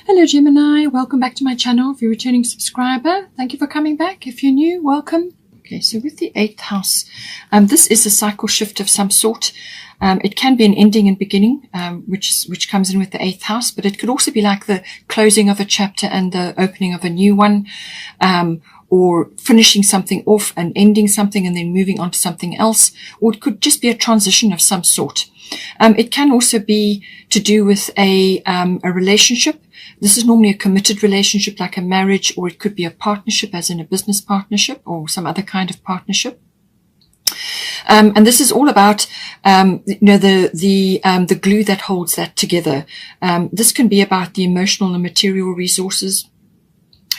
Hello Gemini, welcome back to my channel. If you're a returning subscriber, thank you for coming back. If you're new, welcome. Okay, so with the 8th house, this is a cycle shift of some sort. It can be an ending and beginning, which comes in with the 8th house, but it could also be like the closing of a chapter and the opening of a new one, or finishing something off and ending something and then moving on to something else, or it could just be a transition of some sort. It can also be to do with a relationship. This is normally a committed relationship like a marriage, or it could be a partnership as in a business partnership or some other kind of partnership. And this is all about, the glue that holds that together. This can be about the emotional and material resources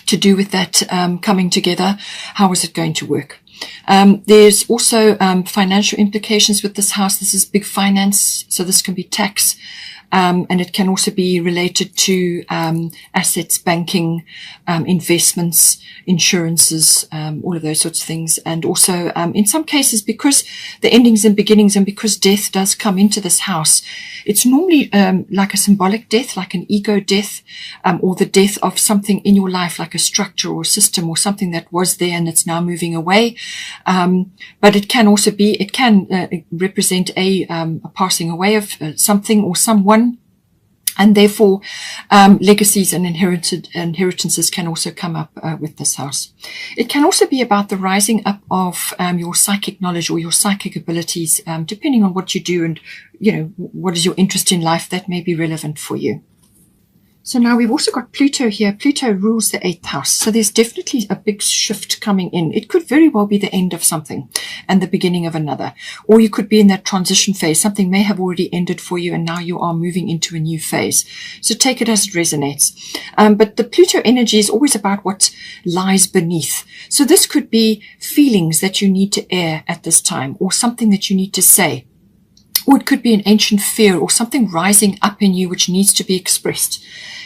to do with that coming together. How is it going to work? There's also financial implications with this house. This is big finance, so this can be tax, and it can also be related to assets, banking, investments, insurances, all of those sorts of things. And also, in some cases, because the endings and beginnings and because death does come into this house, it's normally like a symbolic death, like an ego death, or the death of something in your life, like a structure or system or something that was there and it's now moving away. But it can also be, it can represent a passing away of something or someone. And therefore, legacies and inheritances can also come up with this house. It can also be about the rising up of your psychic knowledge or your psychic abilities, depending on what you do and, what is your interest in life that may be relevant for you. So now we've also got Pluto here. Pluto rules the 8th house. So there's definitely a big shift coming in. It could very well be the end of something and the beginning of another. Or you could be in that transition phase. Something may have already ended for you and now you are moving into a new phase. So take it as it resonates. But the Pluto energy is always about what lies beneath. So this could be feelings that you need to air at this time, or something that you need to say. Or it could be an ancient fear or something rising up in you which needs to be expressed.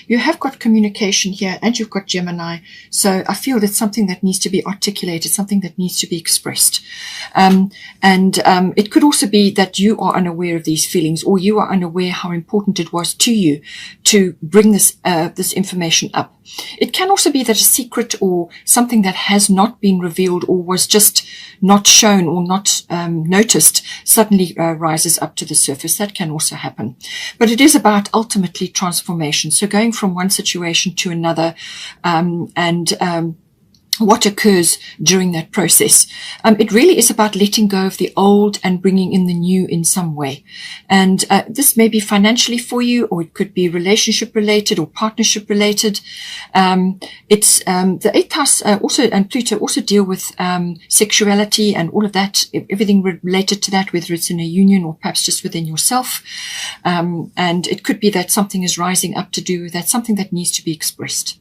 You have got communication here and you've got Gemini. So I feel that's something that needs to be articulated, something that needs to be expressed. It could also be that you are unaware of these feelings, or you are unaware how important it was to you to bring this information up. It can also be that a secret or something that has not been revealed or was just not shown or not noticed suddenly rises up to the surface. That can also happen. But it is about ultimately transformation. So going from one situation to another, what occurs during that process. It really is about letting go of the old and bringing in the new in some way. And this may be financially for you, or it could be relationship related or partnership related. It's the 8th house also, and Pluto also deal with sexuality and all of that, everything related to that, whether it's in a union or perhaps just within yourself. And it could be that something is rising up to do with that, something that needs to be expressed.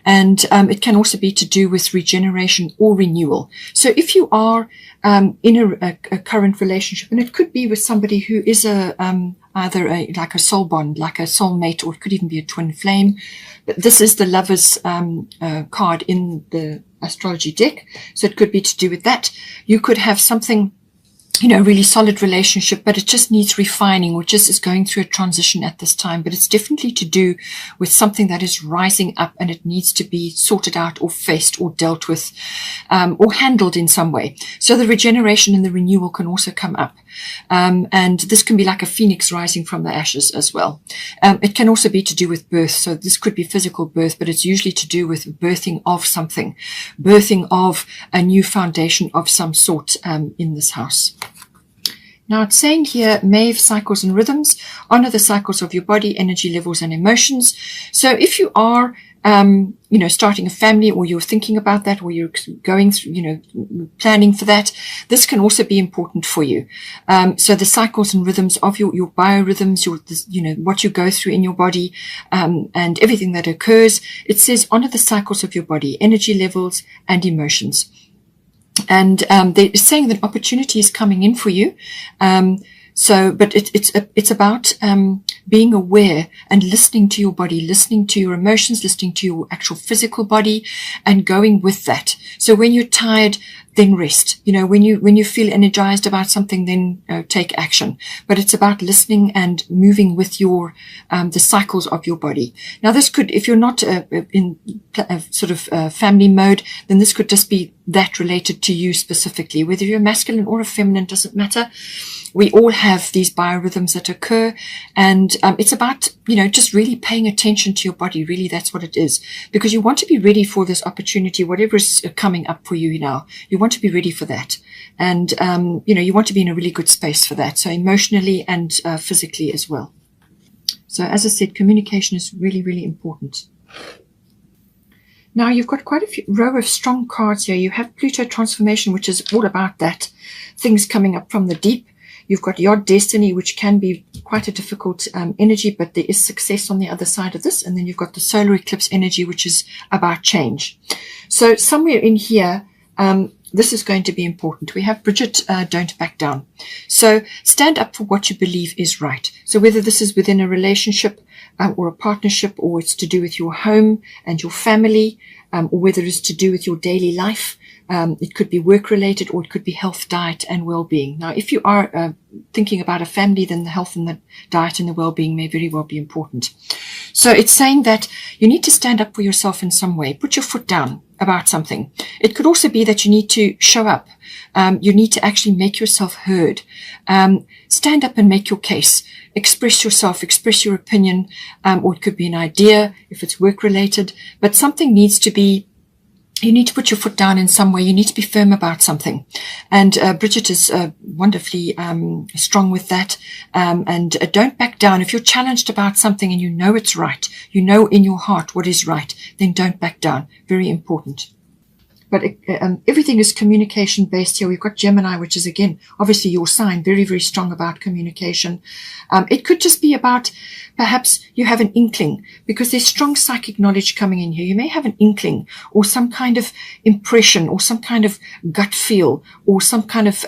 And it can also be to do with regeneration or renewal. So if you are in a current relationship, and it could be with somebody who is either like a soul bond, like a soulmate, or it could even be a twin flame. But this is the Lover's card in the astrology deck. So it could be to do with that. You could have something, really solid relationship, but it just needs refining, or just is going through a transition at this time. But it's definitely to do with something that is rising up and it needs to be sorted out or faced or dealt with, or handled in some way. So the regeneration and the renewal can also come up. And this can be like a phoenix rising from the ashes as well. It can also be to do with birth. So this could be physical birth, but it's usually to do with birthing of something, birthing of a new foundation of some sort in this house. Now it's saying here, Maeve, cycles and rhythms, honor the cycles of your body, energy levels and emotions. So if you are, starting a family, or you're thinking about that, or you're going through, planning for that, this can also be important for you. So the cycles and rhythms of your biorhythms, what you go through in your body, and everything that occurs, it says honor the cycles of your body, energy levels and emotions. And they're saying that opportunity is coming in for you. But it's about being aware and listening to your body, listening to your emotions, listening to your actual physical body, and going with that. So when you're tired, then rest. You know, when you feel energized about something, then take action. But it's about listening and moving with your the cycles of your body. Now, this could, if you're not in sort of family mode, then this could just be that related to you specifically. Whether you're masculine or a feminine, doesn't matter. We all have these biorhythms that occur, and it's about, you know, just really paying attention to your body. Really, that's what it is, because you want to be ready for this opportunity, whatever is coming up for you now. You want to be ready for that, and you know, you want to be in a really good space for that. So emotionally and physically as well. So as I said, communication is really, really important. Now, you've got quite a row of strong cards here. You have Pluto transformation, which is all about that, things coming up from the deep. You've got your destiny, which can be quite a difficult energy, but there is success on the other side of this. And then you've got the solar eclipse energy, which is about change. So somewhere in here, this is going to be important. We have Bridget, don't back down. So stand up for what you believe is right. So whether this is within a relationship or a partnership, or it's to do with your home and your family, or whether it's to do with your daily life. It could be work-related, or it could be health, diet, and well-being. Now, if you are thinking about a family, then the health and the diet and the well-being may very well be important. So it's saying that you need to stand up for yourself in some way. Put your foot down about something. It could also be that you need to show up. You need to actually make yourself heard. Stand up and make your case. Express yourself, express your opinion, or it could be an idea if it's work-related. But something needs to be, you need to put your foot down in some way. You need to be firm about something. And Bridget is wonderfully strong with that. And don't back down. If you're challenged about something and you know it's right, you know in your heart what is right, then don't back down. Very important. But everything is communication based here. We've got Gemini, which is, again, obviously your sign, very, very strong about communication. It could just be about, perhaps you have an inkling, because there's strong psychic knowledge coming in here. You may have an inkling or some kind of impression or some kind of gut feel or some kind of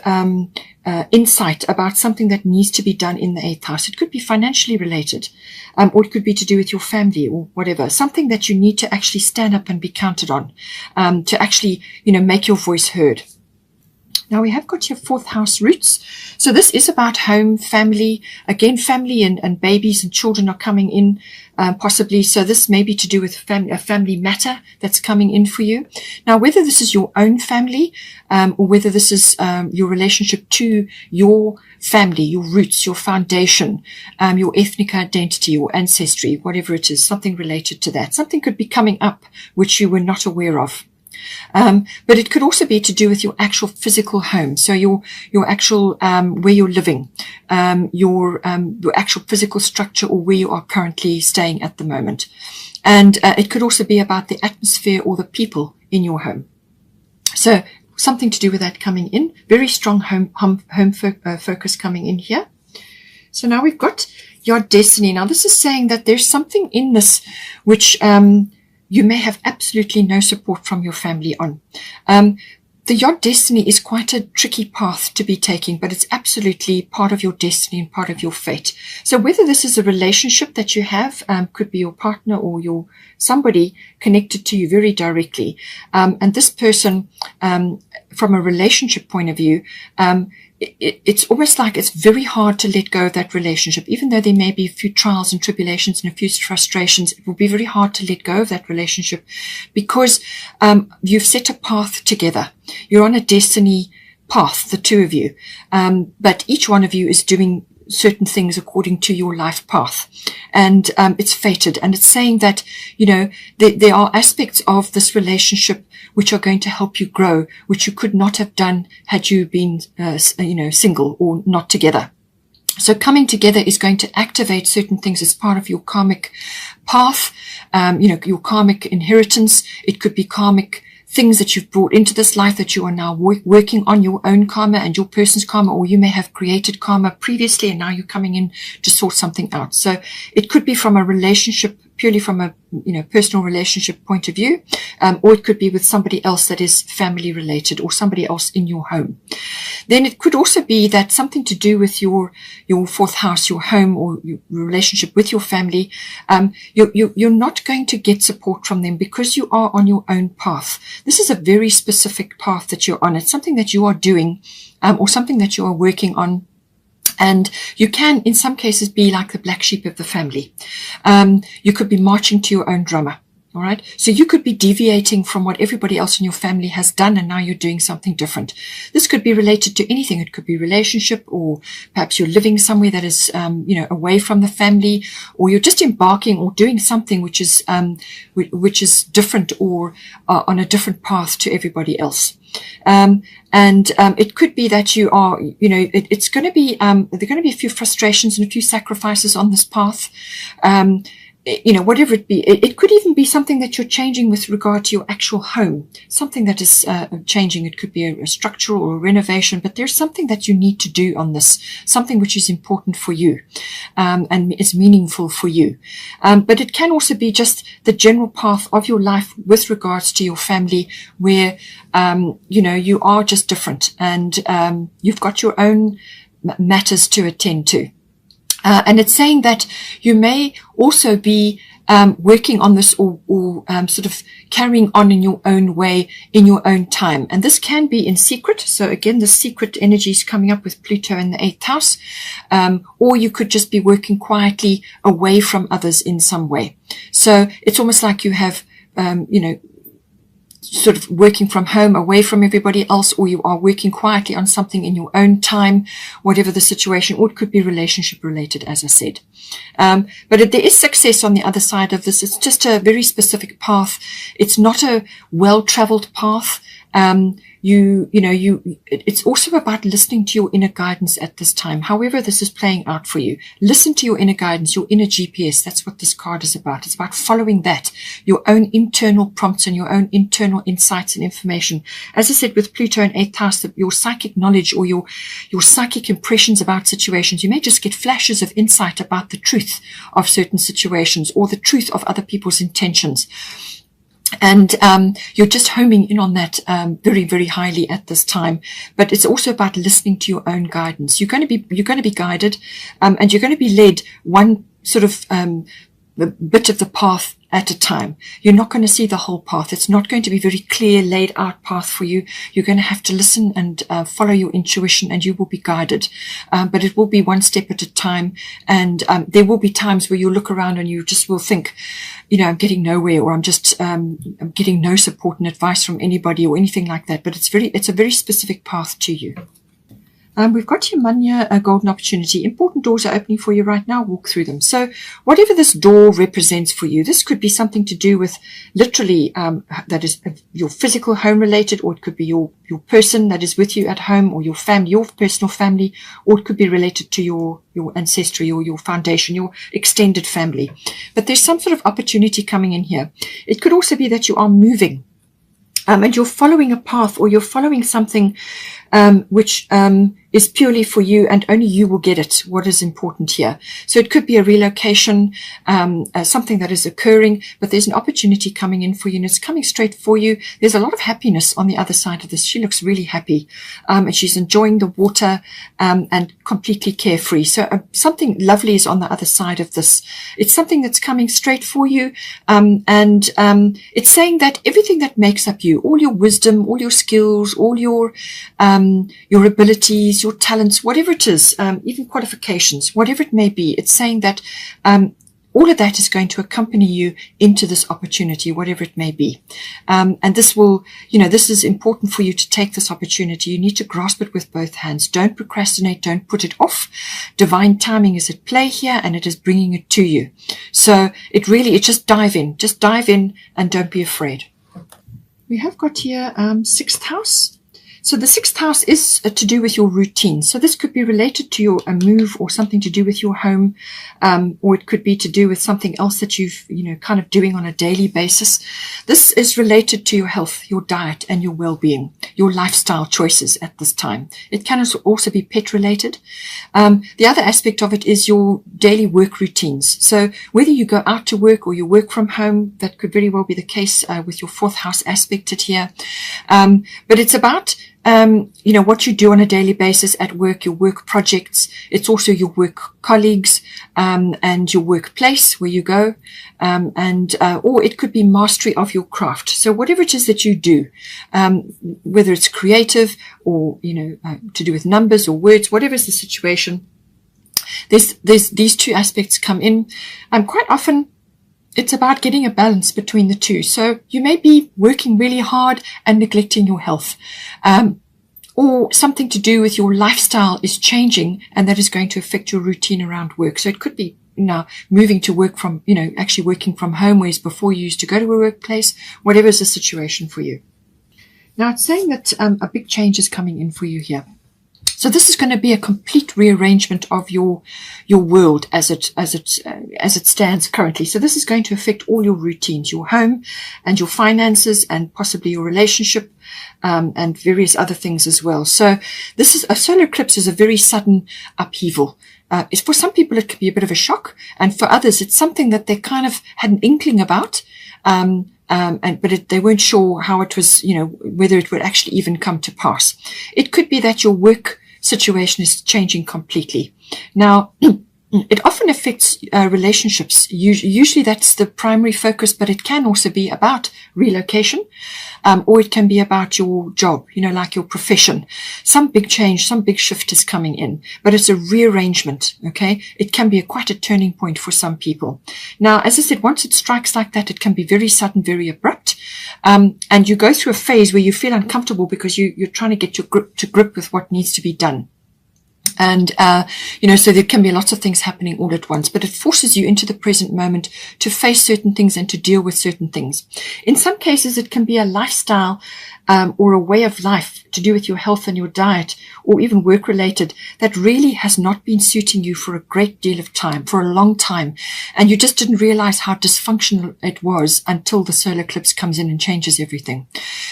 insight about something that needs to be done in the 8th house. It could be financially related, or it could be to do with your family or whatever. Something that you need to actually stand up and be counted on, to actually, you know, make your voice heard. Now, we have got your 4th house roots. So this is about home, family. Again, family and babies and children are coming in, possibly. So this may be to do with a family matter that's coming in for you. Now, whether this is your own family, or whether this is your relationship to your family, your roots, your foundation, your ethnic identity or ancestry, whatever it is, something related to that. Something could be coming up which you were not aware of. But it could also be to do with your actual physical home. So your actual, where you're living, your actual physical structure, or where you are currently staying at the moment. And it could also be about the atmosphere or the people in your home. So something to do with that coming in. Very strong home focus coming in here. So now we've got your destiny. Now this is saying that there's something in this which, you may have absolutely no support from your family on. The your destiny is quite a tricky path to be taking, but it's absolutely part of your destiny and part of your fate. So whether this is a relationship that you have, could be your partner or your somebody connected to you very directly. And this person, from a relationship point of view, it's almost like it's very hard to let go of that relationship. Even though there may be a few trials and tribulations and a few frustrations, it will be very hard to let go of that relationship, because you've set a path together. You're on a destiny path, the two of you. But each one of you is doing certain things according to your life path. And it's fated. And it's saying that, you know, there are aspects of this relationship which are going to help you grow, which you could not have done had you been, you know, single or not together. So coming together is going to activate certain things as part of your karmic path, you know, your karmic inheritance. It could be karmic things that you've brought into this life that you are now working on, your own karma and your person's karma, or you may have created karma previously and now you're coming in to sort something out. So it could be from a relationship purely from a personal relationship point of view, or it could be with somebody else that is family related or somebody else in your home. Then it could also be that something to do with your fourth house, your home, or your relationship with your family. You're not going to get support from them because you are on your own path. This is a very specific path that you're on. It's something that you are doing, or something that you are working on. And you can, in some cases, be like the black sheep of the family. You could be marching to your own drummer. All right. So you could be deviating from what everybody else in your family has done, and now you're doing something different. This could be related to anything. It could be relationship, or perhaps you're living somewhere that is, away from the family, or you're just embarking or doing something which is different or on a different path to everybody else. It could be that you are, it's going to be, there are going to be a few frustrations and a few sacrifices on this path. Whatever it be, it could even be something that you're changing with regard to your actual home, something that is changing. It could be a structural or a renovation, but there's something that you need to do on this, something which is important for you, and is meaningful for you. But it can also be just the general path of your life with regards to your family, where, you are just different, and you've got your own matters to attend to. And it's saying that you may also be working on this or sort of carrying on in your own way, in your own time. And this can be in secret. So again, the secret energy is coming up with Pluto in the 8th house. Or you could just be working quietly away from others in some way. So it's almost like you have, sort of working from home, away from everybody else, or you are working quietly on something in your own time, whatever the situation, or it could be relationship related, as I said. But if there is success on the other side of this, it's just a very specific path. It's not a well-traveled path. It's also about listening to your inner guidance at this time. However this is playing out for you, listen to your inner guidance, your inner GPS. That's what this card is about. It's about following that, your own internal prompts and your own internal insights and information. As I said, with Pluto in 8th house, your psychic knowledge or your psychic impressions about situations, you may just get flashes of insight about the truth of certain situations or the truth of other people's intentions. And you're just homing in on that very, very highly at this time. But it's also about listening to your own guidance. You're going to be guided, and you're going to be led one sort of bit of the path at a time. You're not going to see the whole path. It's not going to be very clear, laid out path for you. You're going to have to listen and follow your intuition, and you will be guided. But it will be one step at a time. And there will be times where you look around and you just will think, I'm getting nowhere, or I'm just I'm getting no support and advice from anybody or anything like that. But it's a very specific path to you. We've got your Manya golden opportunity. Important doors are opening for you right now. Walk through them. So whatever this door represents for you, this could be something to do with literally that is your physical home related, or it could be your person that is with you at home, or your family, your personal family, or it could be related to your ancestry or your foundation, your extended family. But there's some sort of opportunity coming in here. It could also be that you are moving. And you're following a path, or you're following something which is purely for you, and only you will get it, what is important here. So it could be a relocation, something that is occurring, but there's an opportunity coming in for you, and it's coming straight for you. There's a lot of happiness on the other side of this. She looks really happy, and she's enjoying the water and completely carefree. So something lovely is on the other side of this. It's something that's coming straight for you, and it's saying that everything that makes up you, all your wisdom, all your skills, all your abilities, your talents, whatever it is, even qualifications, whatever it may be, it's saying that all of that is going to accompany you into this opportunity, whatever it may be. And this will, this is important for you to take this opportunity. You need to grasp it with both hands. Don't procrastinate. Don't put it off. Divine timing is at play here, and it is bringing it to you. So it's just dive in. Just dive in and don't be afraid. We have got here 6th house. So the sixth house is to do with your routine. So this could be related to a move or something to do with your home, or it could be to do with something else that you've, kind of doing on a daily basis. This is related to your health, your diet, and your well-being, your lifestyle choices at this time. It can also be pet related. The other aspect of it is your daily work routines. So whether you go out to work or you work from home, that could very well be the case with your fourth house aspected here. But it's about what you do on a daily basis at work, your work projects. It's also your work colleagues, and your workplace where you go, or it could be mastery of your craft. So whatever it is that you do, whether it's creative or, to do with numbers or words, whatever is the situation, there's these two aspects come in. Quite often, it's about getting a balance between the two. So you may be working really hard and neglecting your health, or something to do with your lifestyle is changing, and that is going to affect your routine around work. So it could be now moving to work from, actually working from home, whereas before you used to go to a workplace, whatever is the situation for you. Now it's saying that a big change is coming in for you here. So this is going to be a complete rearrangement of your world as it stands currently. So this is going to affect all your routines, your home and your finances, and possibly your relationship, and various other things as well. So this is a solar eclipse is a very sudden upheaval. For some people it could be a bit of a shock, and for others it's something that they kind of had an inkling about, but they weren't sure how it was, whether it would actually even come to pass. It could be that your work situation is changing completely. Now, it often affects relationships. Usually that's the primary focus, but it can also be about relocation, or it can be about your job, like your profession. Some big change, some big shift is coming in, but it's a rearrangement, okay? It can be quite a turning point for some people. Now, as I said, once it strikes like that, it can be very sudden, very abrupt, and you go through a phase where you feel uncomfortable because you're trying to get to grip with what needs to be done. And, so there can be lots of things happening all at once, but it forces you into the present moment to face certain things and to deal with certain things. In some cases, it can be a lifestyle, or a way of life to do with your health and your diet, or even work related, that really has not been suiting you for a great deal of time, for a long time. And you just didn't realize how dysfunctional it was until the solar eclipse comes in and changes everything.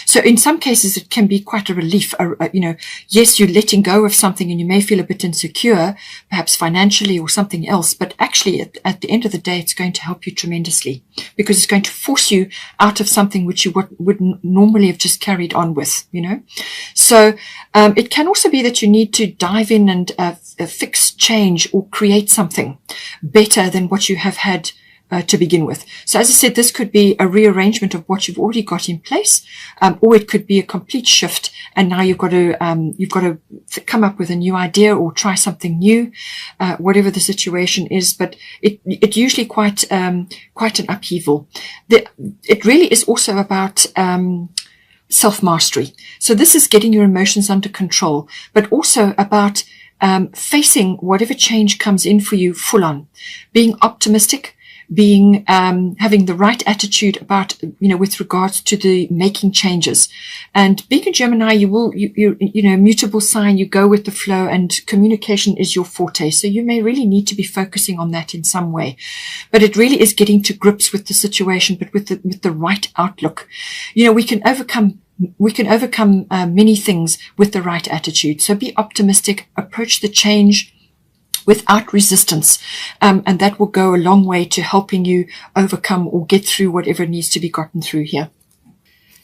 So in some cases, it can be quite a relief. Yes, you're letting go of something and you may feel a bit insecure, perhaps financially or something else, but actually at the end of the day, it's going to help you tremendously, because it's going to force you out of something which you would normally have just carried on with, So it can also be that you need to dive in and fix, change, or create something better than what you have had to begin with. So as I said, this could be a rearrangement of what you've already got in place, or it could be a complete shift, and now you've got to come up with a new idea or try something new, whatever the situation is. But it usually quite an upheaval. It really is also about self-mastery. So this is getting your emotions under control, but also about facing whatever change comes in for you full on, being optimistic, being having the right attitude about, with regards to the making changes. And being a Gemini, you're mutable sign, you go with the flow, and communication is your forte. So you may really need to be focusing on that in some way. But it really is getting to grips with the situation, but with the right outlook. We can overcome many things with the right attitude. So be optimistic, approach the change without resistance, and that will go a long way to helping you overcome or get through whatever needs to be gotten through here.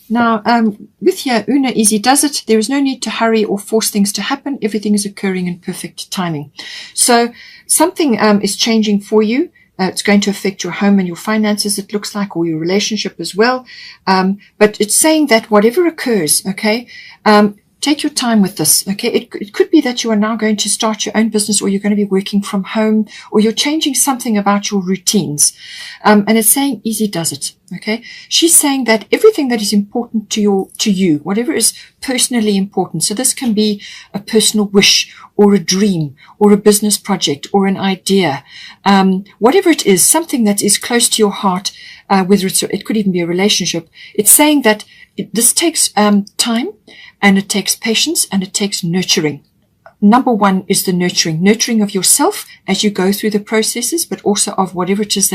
Now, with here, Una easy does it. There is no need to hurry or force things to happen. Everything is occurring in perfect timing. So something is changing for you. It's going to affect your home and your finances, it looks like, or your relationship as well. But it's saying that whatever occurs, okay, take your time with this, okay? It could be that you are now going to start your own business, or you're going to be working from home, or you're changing something about your routines. And it's saying easy does it. Okay, she's saying that everything that is important to you, whatever is personally important. So this can be a personal wish or a dream or a business project or an idea, whatever it is, something that is close to your heart, whether it could even be a relationship. It's saying that this takes time, and it takes patience, and it takes nurturing. Number one is the nurturing of yourself as you go through the processes, but also of whatever it is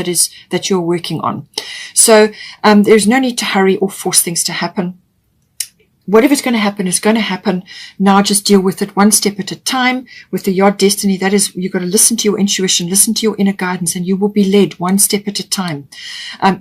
that you're working on. So there's no need to hurry or force things to happen. Whatever's going to happen is going to happen. Now just deal with it one step at a time. With the Yard Destiny, that is, you've got to listen to your intuition, listen to your inner guidance, and you will be led one step at a time.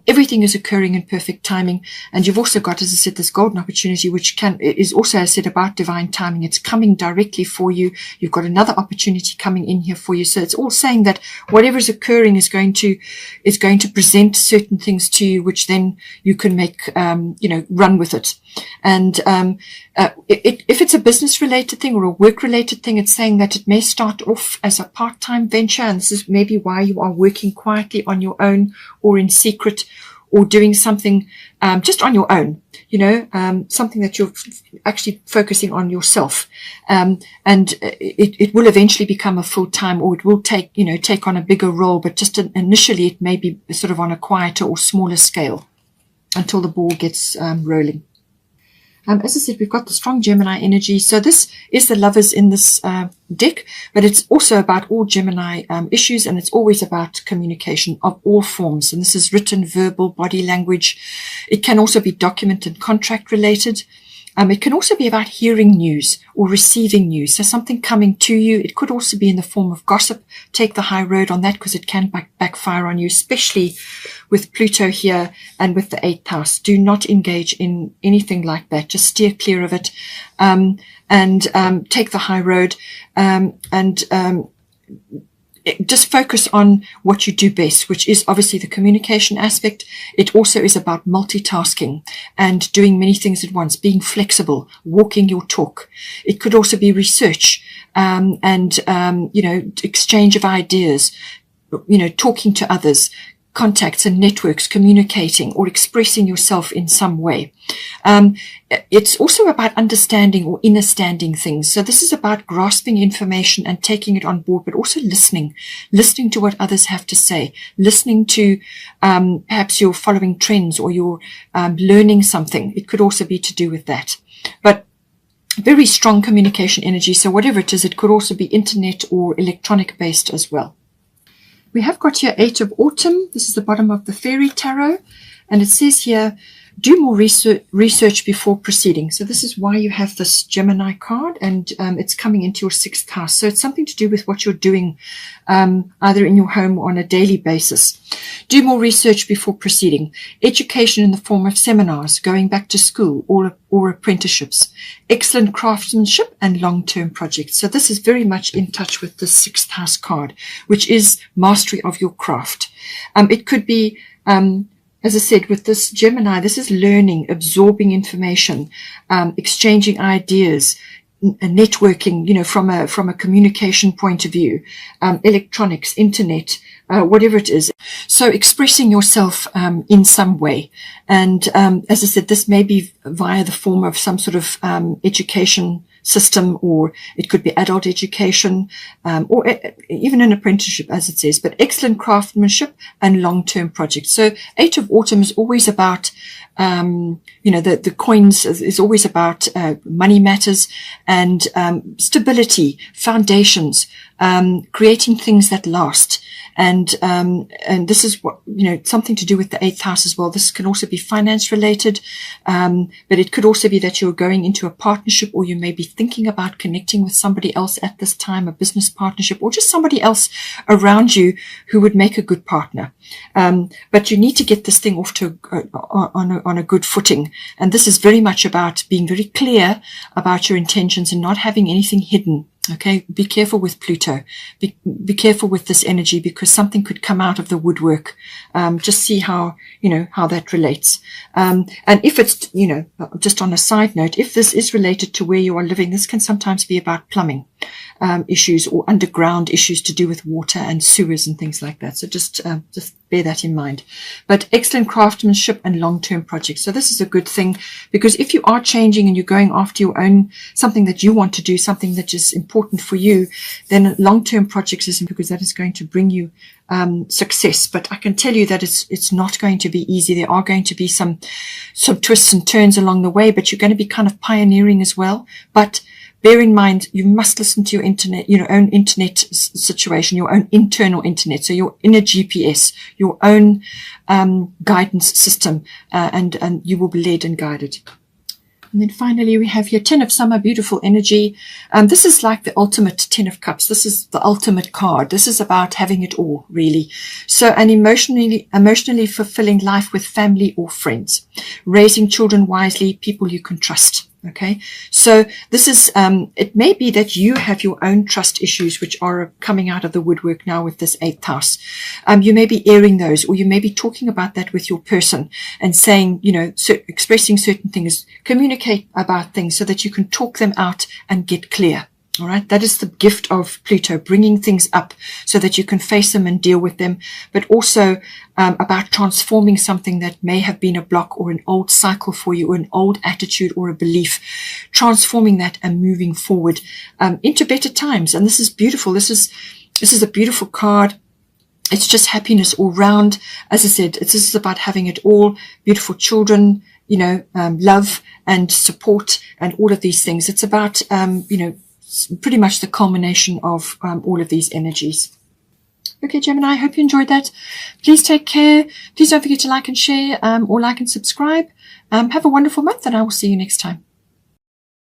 Everything is occurring in perfect timing. And you've also got, as I said, this golden opportunity, which is also, as I said, about divine timing. It's coming directly for you. You've got another opportunity coming in here for you. So it's all saying that whatever is occurring is going to present certain things to you, which then you can make, run with it. And if it's a business related thing or a work related thing, it's saying that it may start off as a part-time venture, and this is maybe why you are working quietly on your own or in secret, or doing something just on your own, something that you're actually focusing on yourself, and it will eventually become a full-time, or it will take on a bigger role, but just initially it may be sort of on a quieter or smaller scale until the ball gets rolling. As I said, we've got the strong Gemini energy. So this is the Lovers in this deck, but it's also about all Gemini issues, and it's always about communication of all forms. And this is written, verbal, body language. It can also be document and contract related. It can also be about hearing news or receiving news. So something coming to you. It could also be in the form of gossip. Take the high road on that, because it can backfire on you, especially with Pluto here and with the 8th house. Do not engage in anything like that. Just steer clear of it, and take the high road, just focus on what you do best, which is obviously the communication aspect. It also is about multitasking and doing many things at once, being flexible, walking your talk. It could also be research, and exchange of ideas, talking to others, contacts and networks, communicating or expressing yourself in some way. It's also about understanding or understanding things. So this is about grasping information and taking it on board, but also listening to what others have to say, listening to perhaps you're following trends, or you're learning something. It could also be to do with that. But very strong communication energy. So whatever it is, it could also be internet or electronic based as well. We have got here 8 of Autumn. This is the bottom of the Fairy Tarot. And it says here, do more research before proceeding. So this is why you have this Gemini card, and it's coming into your 6th house. So it's something to do with what you're doing, either in your home or on a daily basis. Do more research before proceeding. Education in the form of seminars, going back to school, or apprenticeships. Excellent craftsmanship and long-term projects. So this is very much in touch with the 6th house card, which is mastery of your craft. It could be, as I said, with this Gemini, this is learning, absorbing information, exchanging ideas, networking, from a communication point of view, electronics, internet, whatever it is. So expressing yourself in some way. And as I said, this may be via the form of some sort of education system, or it could be adult education, or even an apprenticeship, as it says, but excellent craftsmanship and long-term projects. So 8 of Autumn is always about, the coins is always about money matters and stability, foundations, creating things that last. And this is what, something to do with the 8th house as well. This can also be finance related, but it could also be that you're going into a partnership, or you may be thinking about connecting with somebody else at this time, a business partnership, or just somebody else around you who would make a good partner. But you need to get this thing off to on a good footing. And this is very much about being very clear about your intentions and not having anything hidden. Okay, be careful with Pluto. Be careful with this energy, because something could come out of the woodwork. Just see how that relates. And if it's, just on a side note, if this is related to where you are living, this can sometimes be about plumbing. issues or underground issues to do with water and sewers and things like that. So just bear that in mind. But excellent craftsmanship and long-term projects. So this is a good thing, because if you are changing and you're going after your own, something that you want to do, something that is important for you, then long-term projects is, because that is going to bring you success. But I can tell you that it's not going to be easy. There are going to be some twists and turns along the way, but you're going to be kind of pioneering as well. But bear in mind, you must listen to your internet, your own internet situation, your own internal internet. So your inner GPS, your own guidance system, and you will be led and guided. And then finally, we have here 10 of Summer, beautiful energy. This is like the ultimate 10 of Cups. This is the ultimate card. This is about having it all, really. So an emotionally fulfilling life with family or friends, raising children wisely, people you can trust. Okay, so this is, it may be that you have your own trust issues which are coming out of the woodwork now with this 8th house. You may be airing those, or you may be talking about that with your person and saying, expressing certain things, communicate about things so that you can talk them out and get clear. All right, that is the gift of Pluto, bringing things up so that you can face them and deal with them, but also about transforming something that may have been a block or an old cycle for you, or an old attitude or a belief, transforming that and moving forward into better times. And this is beautiful. This is a beautiful card. It's just happiness all round. As I said, this is about having it all, beautiful children, love and support and all of these things. It's about, pretty much the culmination of all of these energies. Okay, Gemini, I hope you enjoyed that. Please take care. Please don't forget to like and share, or like and subscribe. Have a wonderful month, and I will see you next time.